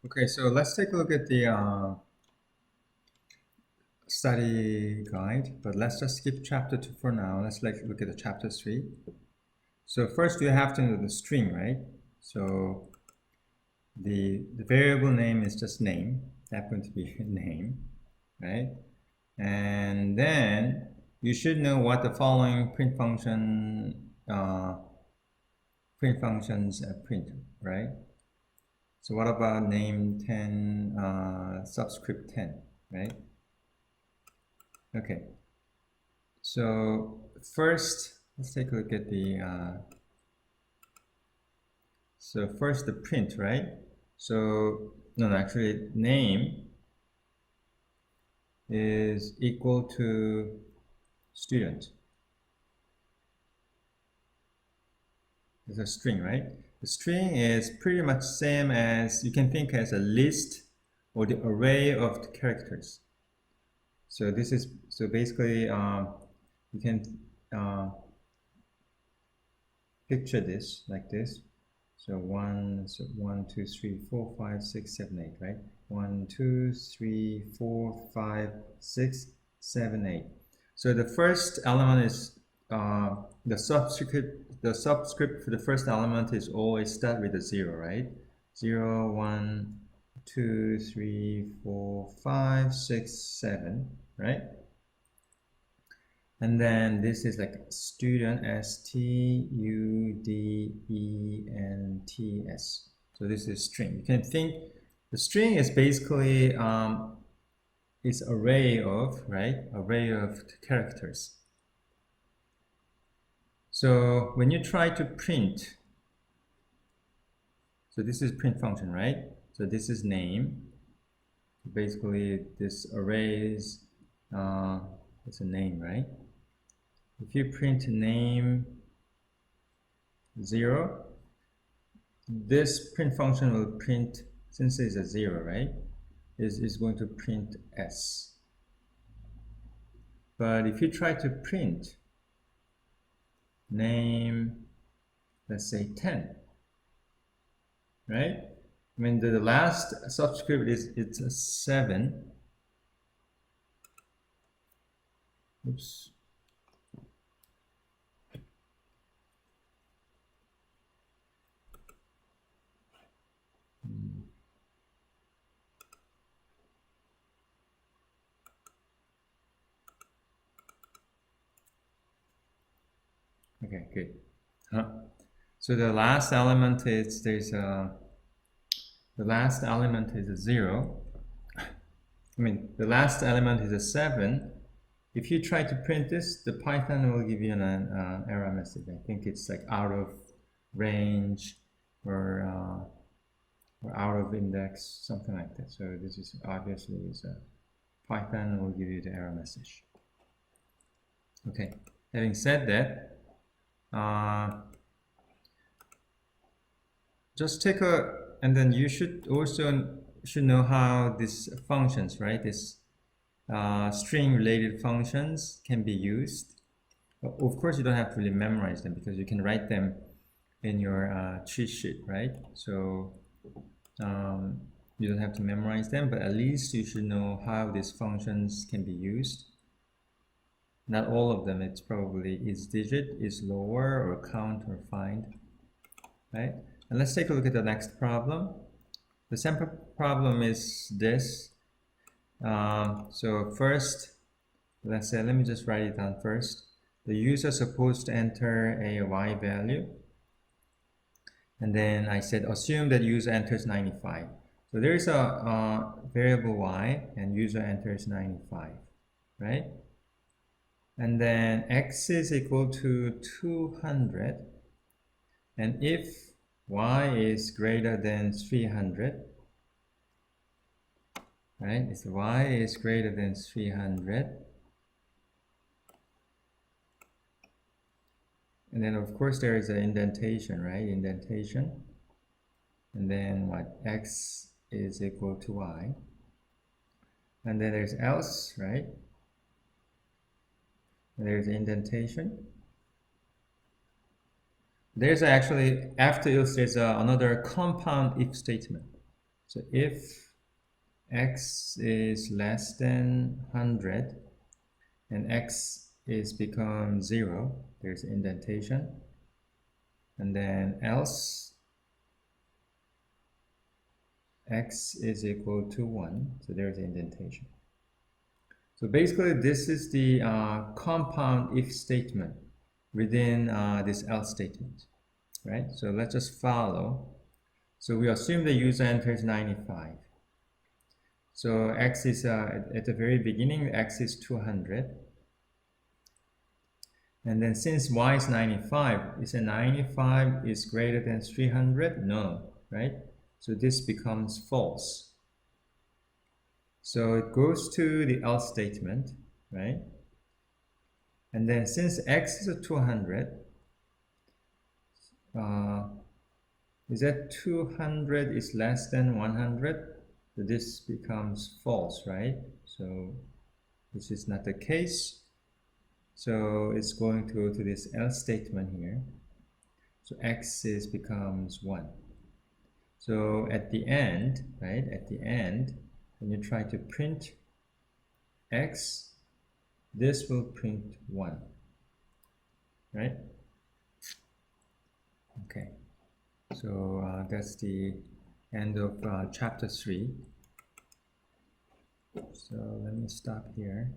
Okay, so let's take a look at the study guide, but let's just skip chapter 2 for now. Let's look at the chapter 3. So first you have to know the string, right? So the variable name is just name. That's going to be name, right? And then you should know what the following print functions print, right? So what about name 10 subscript 10, right? Okay. So first, let's take a look at the so first the print, right? So no, actually name is equal to student. It's a string, right? The string is pretty much same as, you can think as a list or the array of the characters. So this is, so basically you can picture this like this. So 1, 2, 3, 4, 5, 6, 7, 8, right? 1, 2, 3, 4, 5, 6, 7, 8. So the first element is the subscript. The subscript for the first element is always start with a 0, right? 0, 1, 2, 3, 4, 5, 6, 7, right? And then this is like student, students. So this is string. You can think the string is basically is array of, right? Array of characters. So when you try to print, so this is print function, right? So this is name. Basically this array is it's a name, right? If you print name 0, this print function will print, since it's a 0, right, is going to print s. But if you try to print name, let's say 10, right? I mean, the last subscript it's a 7. Oops. Okay, good. So the last element is the last element is a 0. I mean, the last element is a 7. If you try to print this, the Python will give you an error message. I think it's like out of range or out of index, something like that. So this is obviously Python will give you the error message. Okay. Having said that, just take a, and then you should also know how these functions, right? This string related functions can be used. Of course, you don't have to really memorize them because you can write them in your cheat sheet, right? So you don't have to memorize them, but at least you should know how these functions can be used. Not all of them, it's probably is digit, is lower, or count, or find, right? And let's take a look at the next problem. The sample problem is this. So first, let's say, let me just write it down first. The user is supposed to enter a y value. And then I said, assume that user enters 95. So there is a variable y, and user enters 95, right? And then x is equal to 200. And if y is greater than 300, right? If y is greater than 300, and then of course there is an indentation, right? Indentation. And then what? X is equal to y. And then there's else, right? And there's indentation. There's actually, after else, there's another compound if statement. So if x is less than 100 and x is become 0, there's indentation, and then else x is equal to 1, so there's indentation. So basically this is the compound if statement within this else statement, right? So let's just follow. So we assume the user enters 95. So x is, at the very beginning, x is 200. And then since y is 95, is a 95 is greater than 300? No, right? So this becomes false. So it goes to the else statement, right? And then since x is a 200, is that 200 is less than 100? So this becomes false, right? So this is not the case. So it's going to go to this else statement here. So x becomes 1. So at the end, right, at the end, when you try to print x, this will print 1, right? Okay, so that's the end of chapter 3. So let me stop here.